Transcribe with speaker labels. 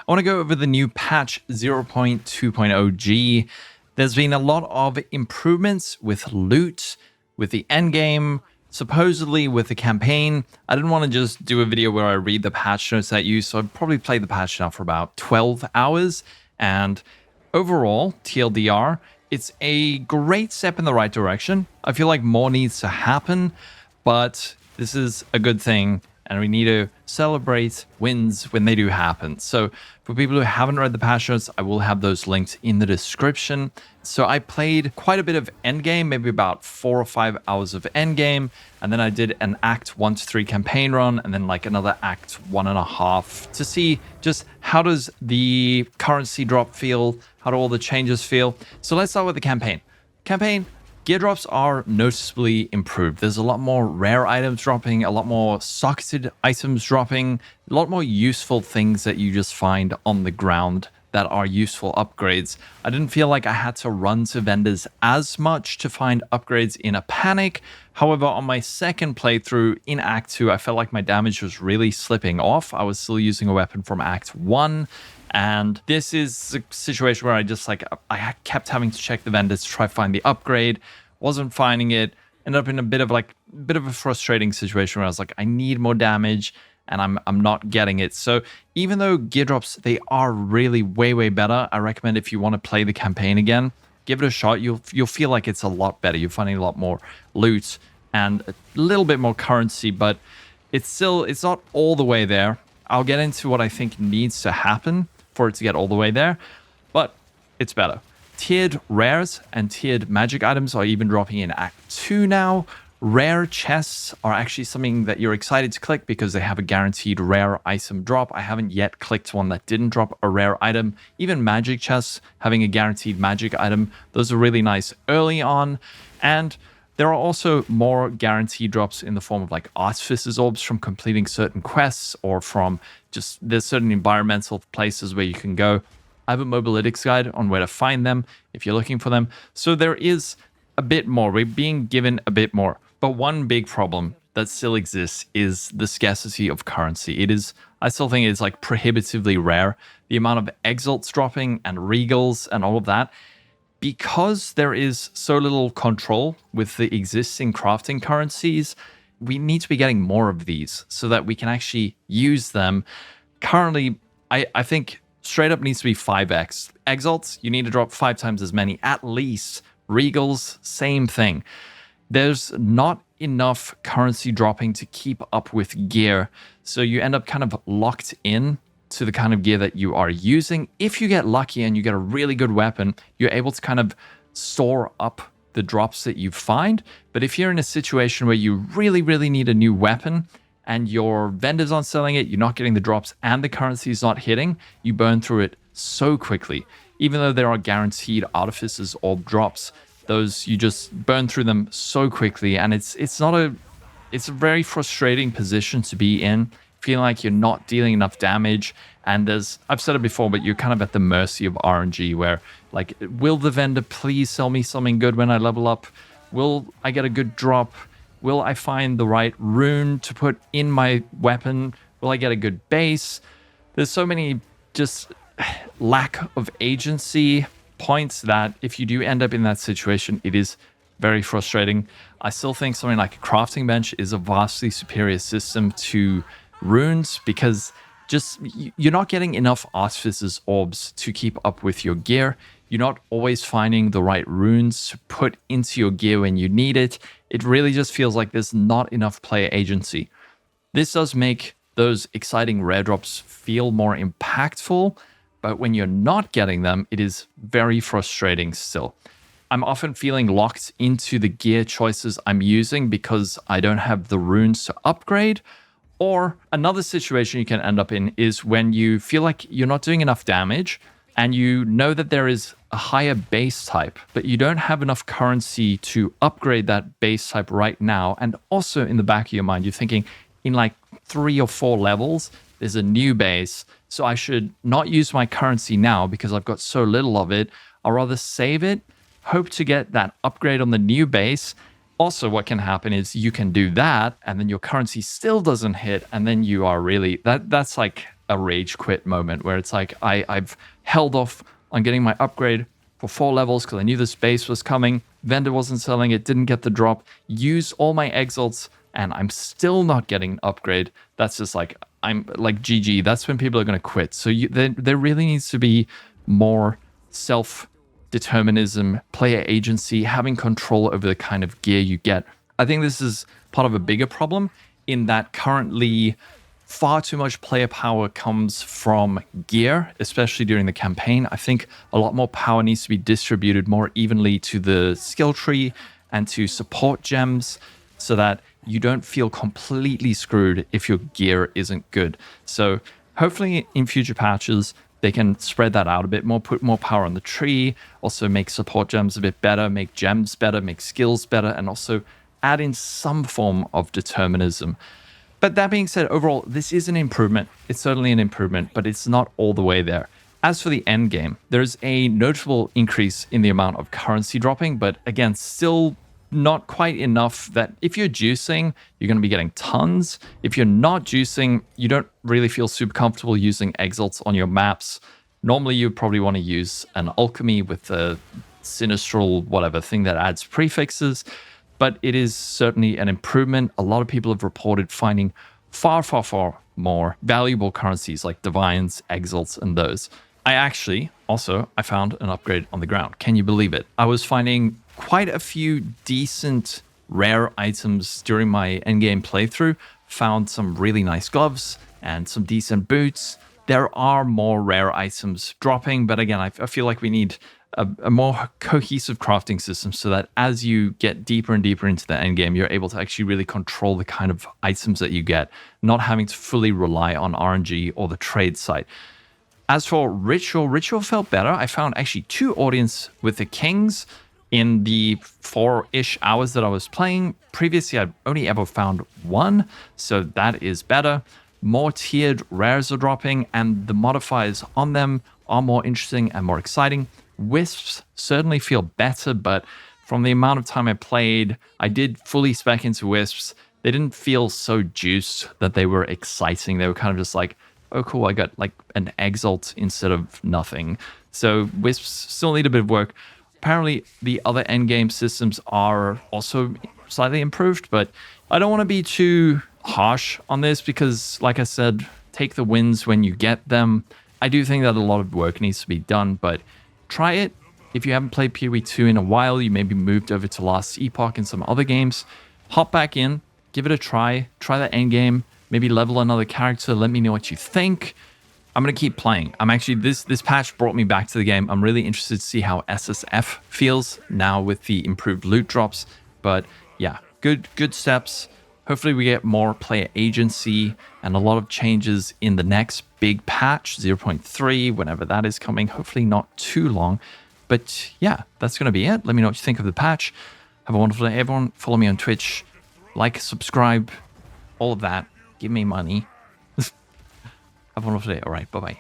Speaker 1: I want to go over the new patch 0.2.0G. There's been a lot of improvements with loot, with the endgame, supposedly with the campaign. I didn't want to just do a video where I read the patch notes at you, so I've probably played the patch now for about 12 hours. And overall, TLDR, it's a great step in the right direction. I feel like more needs to happen, but this is a good thing, and we need to celebrate wins when they do happen. So for people who haven't read the patch notes, I will have those linked in the description. So I played quite a bit of Endgame, maybe about 4 or 5 hours of Endgame, and then I did an Act 1 to 3 campaign run, and then like another Act 1.5 to see just how does the currency drop feel, how do all the changes feel. So let's start with the campaign. Gear drops are noticeably improved. There's a lot more rare items dropping, a lot more socketed items dropping, a lot more useful things that you just find on the ground that are useful upgrades. I didn't feel like I had to run to vendors as much to find upgrades in a panic. However, on my second playthrough in Act 2, I felt like my damage was really slipping off. I was still using a weapon from Act 1. And this is a situation where I kept having to check the vendors to try to find the upgrade, wasn't finding it, ended up in a bit of a frustrating situation where I was like, I need more damage and I'm not getting it. So even though gear drops, they are really way better, I recommend if you want to play the campaign again, give it a shot. You'll feel like it's a lot better. You're finding a lot more loot and a little bit more currency, but it's not all the way there. I'll get into what I think needs to happen for it to get all the way there, but it's better. Tiered rares and tiered magic items are even dropping in Act 2 now. Rare chests are actually something that you're excited to click because they have a guaranteed rare item drop. I haven't yet clicked one that didn't drop a rare item. Even magic chests having a guaranteed magic item, those are really nice early on. And there are also more guaranteed drops in the form of like Artificer's Orbs from completing certain quests, or from just there's certain environmental places where you can go. I have a mobalytics guide on where to find them if you're looking for them. So there is a bit more. We're being given a bit more. But one big problem that still exists is the scarcity of currency. I still think it's like prohibitively rare. The amount of exalts dropping and regals and all of that. Because there is so little control with the existing crafting currencies, we need to be getting more of these so that we can actually use them. Currently, I think straight up needs to be 5x. Exalts, you need to drop 5 times as many at least. Regals, same thing. There's not enough currency dropping to keep up with gear, so you end up kind of locked in to the kind of gear that you are using. If you get lucky and you get a really good weapon, you're able to kind of store up the drops that you find. But if you're in a situation where you really need a new weapon and your vendors aren't selling it, you're not getting the drops and the currency is not hitting, you burn through it so quickly. Even though there are guaranteed Artificers or drops, those you just burn through them so quickly, and it's a very frustrating position to be in, feeling like you're not dealing enough damage. And I've said it before, but you're kind of at the mercy of RNG, where like, will the vendor please sell me something good when I level up? Will I get a good drop? Will I find the right rune to put in my weapon? Will I get a good base? There's so many just lack of agency points that if you do end up in that situation, it is very frustrating. I still think something like a crafting bench is a vastly superior system to runes, because just you're not getting enough Artificer's Orbs to keep up with your gear. You're not always finding the right runes to put into your gear when you need it. It really just feels like there's not enough player agency. This does make those exciting rare drops feel more impactful, but when you're not getting them, it is very frustrating still. I'm often feeling locked into the gear choices I'm using because I don't have the runes to upgrade. Or another situation you can end up in is when you feel like you're not doing enough damage and you know that there is a higher base type, but you don't have enough currency to upgrade that base type right now. And also in the back of your mind, you're thinking in like 3 or 4 levels, there's a new base, so I should not use my currency now because I've got so little of it. I'll rather save it, hope to get that upgrade on the new base. Also, what can happen is you can do that and then your currency still doesn't hit, and then you are really, that's like a rage quit moment where it's like I've held off on getting my upgrade for 4 levels because I knew this base was coming. Vendor wasn't selling it, didn't get the drop. Use all my exalts, and I'm still not getting an upgrade. That's just like, I'm like GG. That's when people are going to quit. So there really needs to be more self-determinism, player agency, having control over the kind of gear you get. I think this is part of a bigger problem in that currently far too much player power comes from gear, especially during the campaign. I think a lot more power needs to be distributed more evenly to the skill tree and to support gems so that you don't feel completely screwed if your gear isn't good. So hopefully in future patches, they can spread that out a bit more, put more power on the tree, also make support gems a bit better, make gems better, make skills better, and also add in some form of determinism. But that being said, overall, this is an improvement. It's certainly an improvement, but it's not all the way there. As for the end game, there's a notable increase in the amount of currency dropping, but again, still not quite enough that if you're juicing, you're going to be getting tons. If you're not juicing, you don't really feel super comfortable using exalts on your maps. Normally, you probably want to use an alchemy with a sinistral whatever thing that adds prefixes. But it is certainly an improvement. A lot of people have reported finding far, far, far more valuable currencies like divines, exalts, and those. I found an upgrade on the ground. Can you believe it? I was finding quite a few decent rare items during my endgame playthrough. Found some really nice gloves and some decent boots. There are more rare items dropping, but again, I feel like we need a more cohesive crafting system so that as you get deeper and deeper into the end game, you're able to actually really control the kind of items that you get, not having to fully rely on RNG or the trade site. As for Ritual felt better. I found actually 2 audience with the Kings in the 4-ish hours that I was playing. Previously, I've only ever found 1, so that is better. More tiered rares are dropping, and the modifiers on them are more interesting and more exciting. Wisps certainly feel better, but from the amount of time I played, I did fully spec into Wisps. They didn't feel so juiced that they were exciting. They were kind of just like, oh cool, I got like an exalt instead of nothing. So Wisps still need a bit of work. Apparently the other endgame systems are also slightly improved, but I don't want to be too harsh on this because, like I said, take the wins when you get them. I do think that a lot of work needs to be done, but try it. If you haven't played PoE 2 in a while, you maybe moved over to Last Epoch and some other games, hop back in, give it a try that endgame, maybe level another character, let me know what you think. I'm going to keep playing. I'm actually, this patch brought me back to the game. I'm really interested to see how SSF feels now with the improved loot drops. But yeah, good steps. Hopefully we get more player agency and a lot of changes in the next big patch, 0.3, whenever that is coming. Hopefully not too long. But yeah, that's going to be it. Let me know what you think of the patch. Have a wonderful day, everyone. Follow me on Twitch. Like, subscribe, all of that. Give me money. Have a wonderful day. All right, bye-bye.